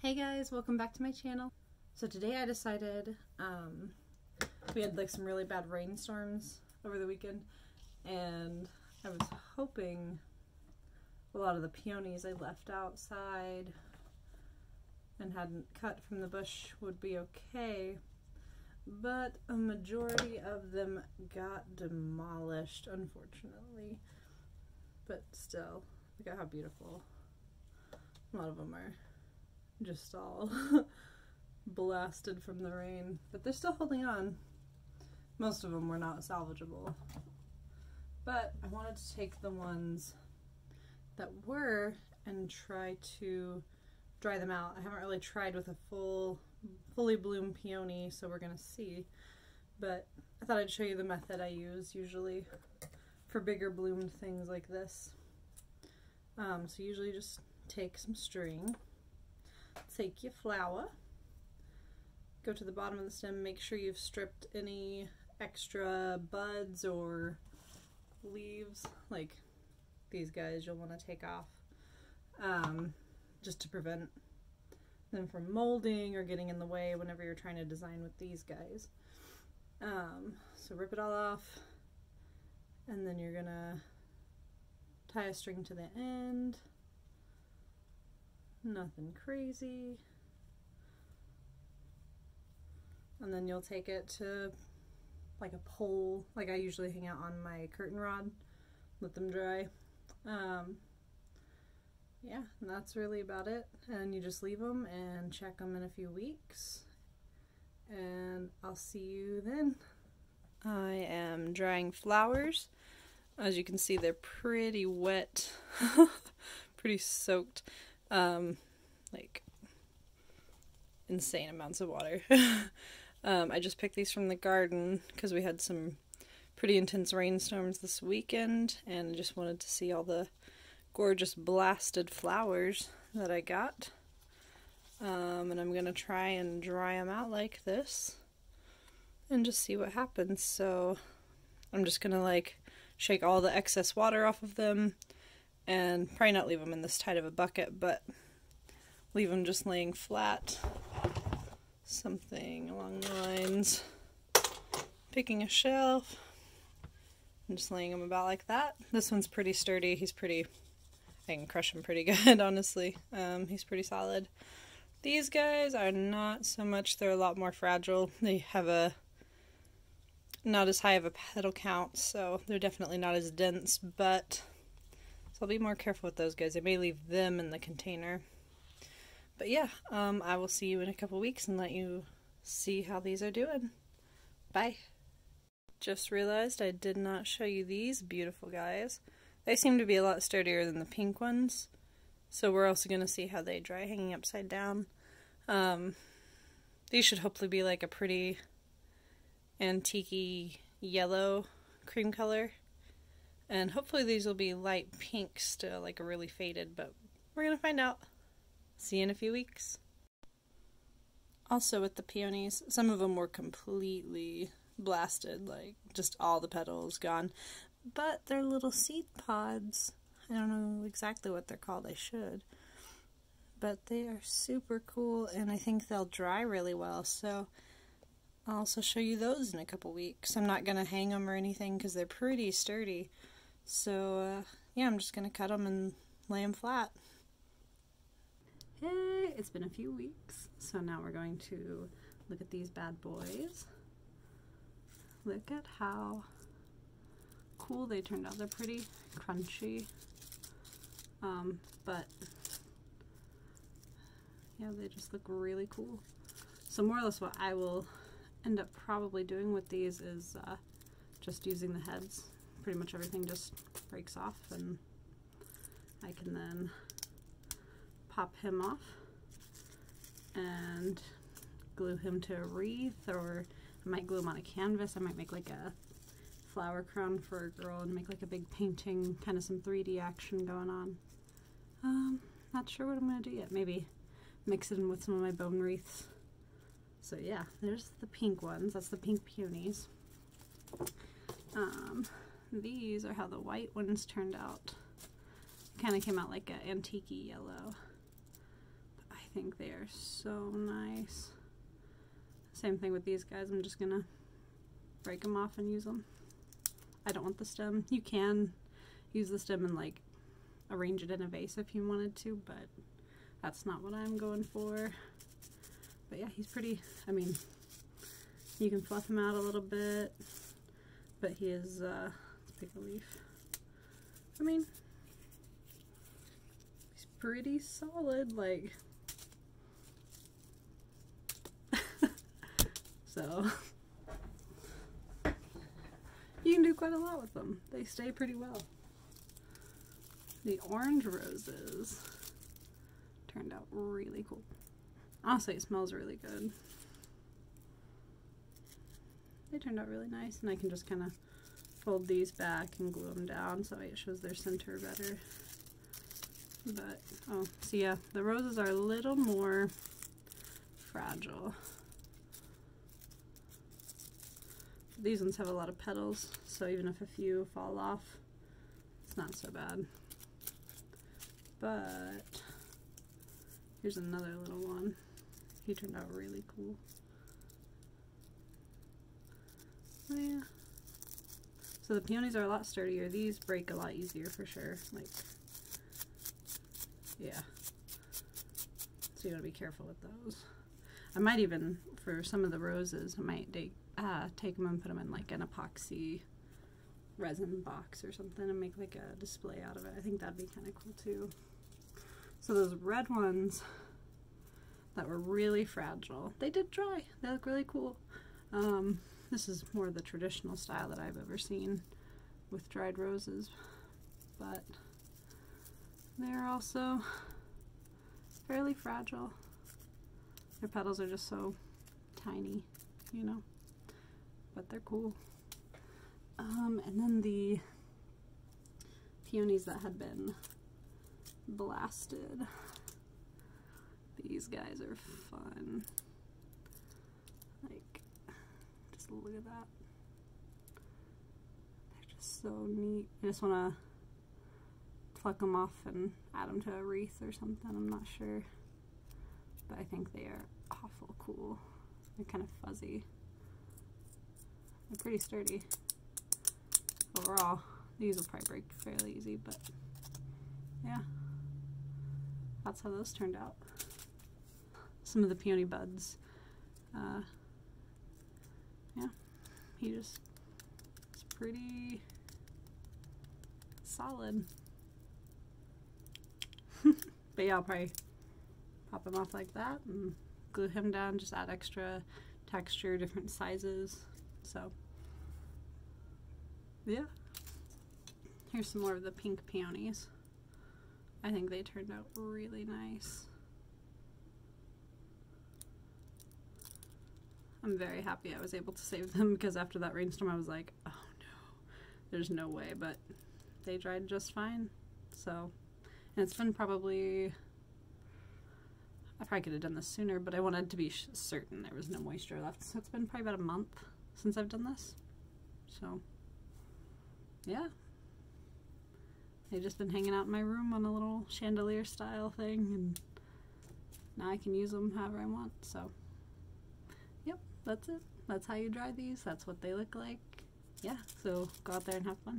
Hey guys, welcome back to my channel. So today I decided, we had like some really bad rainstorms over the weekend, and I was hoping a lot of the peonies I left outside and hadn't cut from the bush would be okay, but a majority of them got demolished, unfortunately. But still, look at how beautiful. A lot of them are just all blasted from the rain, but they're still holding on. Most of them were not salvageable, but I wanted to take the ones that were and try to dry them out. I haven't really tried with a fully bloomed peony, so we're gonna see, but I thought I'd show you the method I use usually for bigger bloomed things like this. So usually just take some string, take your flower, go to the bottom of the stem, make sure you've stripped any extra buds or leaves, like these guys you'll want to take off, just to prevent them from molding or getting in the way whenever you're trying to design with these guys. So rip it all off, and then you're gonna tie a string to the end. Nothing crazy. And then you'll take it to like a pole, like I usually hang out on my curtain rod, let them dry. Yeah, and that's really about it. And you just leave them and check them in a few weeks. And I'll see you then. I am drying flowers. As you can see, they're pretty wet, pretty soaked. Like insane amounts of water. I just picked these from the garden because we had some pretty intense rainstorms this weekend, and I just wanted to see all the gorgeous blasted flowers that I got. And I'm gonna try and dry them out like this and just see what happens. So I'm just gonna like shake all the excess water off of them, and probably not leave them in this tight of a bucket, but leave them just laying flat. Something along the lines, picking a shelf and just laying them about like that. This one's pretty sturdy. I can crush him pretty good, honestly. He's pretty solid. These guys are not so much. They're a lot more fragile. They have not as high of a petal count, so they're definitely not as dense, but so I'll be more careful with those guys. I may leave them in the container. But yeah, I will see you in a couple weeks and let you see how these are doing. Bye. Just realized I did not show you these beautiful guys. They seem to be a lot sturdier than the pink ones. So we're also going to see how they dry hanging upside down. These should hopefully be like a pretty antique-y yellow cream color. And hopefully these will be light pink still, like a really faded, but we're going to find out. See you in a few weeks. Also with the peonies, some of them were completely blasted, like just all the petals gone. But they're little seed pods. I don't know exactly what they're called, I should. But they are super cool, and I think they'll dry really well, so I'll also show you those in a couple weeks. I'm not going to hang them or anything because they're pretty sturdy. So, yeah, I'm just going to cut them and lay them flat. Hey, it's been a few weeks, so now we're going to look at these bad boys. Look at how cool they turned out. They're pretty crunchy, but yeah, they just look really cool. So more or less what I will end up probably doing with these is just using the heads. Pretty much everything just breaks off, and I can then pop him off and glue him to a wreath, or I might glue him on a canvas. I might make like a flower crown for a girl and make like a big painting, kind of some 3D action going on. Not sure what I'm going to do yet. Maybe mix it in with some of my bone wreaths. So yeah, there's the pink ones. That's the pink peonies. These are how the white ones turned out. Kind of came out like an antique-y yellow. But I think they are so nice. Same thing with these guys. I'm just gonna break them off and use them. I don't want the stem. You can use the stem and like arrange it in a vase if you wanted to, but that's not what I'm going for. But yeah, he's pretty. I mean, you can fluff him out a little bit, but he is, let's pick a leaf. I mean, he's pretty solid, like, so you can do quite a lot with them. They stay pretty well. The orange roses turned out really cool. Honestly, it smells really good. They turned out really nice, and I can just kind of fold these back and glue them down so it shows their center better. But, oh, so yeah, the roses are a little more fragile. These ones have a lot of petals, so even if a few fall off, it's not so bad. But here's another little one. He turned out really cool. Oh yeah. So the peonies are a lot sturdier. These break a lot easier for sure. Like, yeah. So you gotta be careful with those. I might even, for some of the roses, I might take them and put them in like an epoxy resin box or something and make like a display out of it. I think that'd be kind of cool too. So those red ones that were really fragile, they did dry. They look really cool. This is more the traditional style that I've ever seen with dried roses, but they're also fairly fragile. Their petals are just so tiny, you know, but they're cool. And then the peonies that had been blasted. These guys are fun. Like, just look at that. They're just so neat. I just want to pluck them off and add them to a wreath or something. I'm not sure. But I think they are awful cool. They're kind of fuzzy. They're pretty sturdy. Overall, these will probably break fairly easy, but yeah. That's how those turned out. Some of the peony buds. Yeah, it's pretty solid. But yeah, I'll probably pop him off like that and glue him down, just add extra texture, different sizes. So yeah. Here's some more of the pink peonies. I think they turned out really nice. I'm very happy I was able to save them, because after that rainstorm I was like, oh no, there's no way, but they dried just fine. So, and it's been probably, I probably could have done this sooner, but I wanted to be certain there was no moisture left. So it's been probably about a month since I've done this. So, yeah. They've just been hanging out in my room on a little chandelier style thing, and now I can use them however I want. So, yep, that's it. That's how you dry these. That's what they look like. Yeah, so go out there and have fun.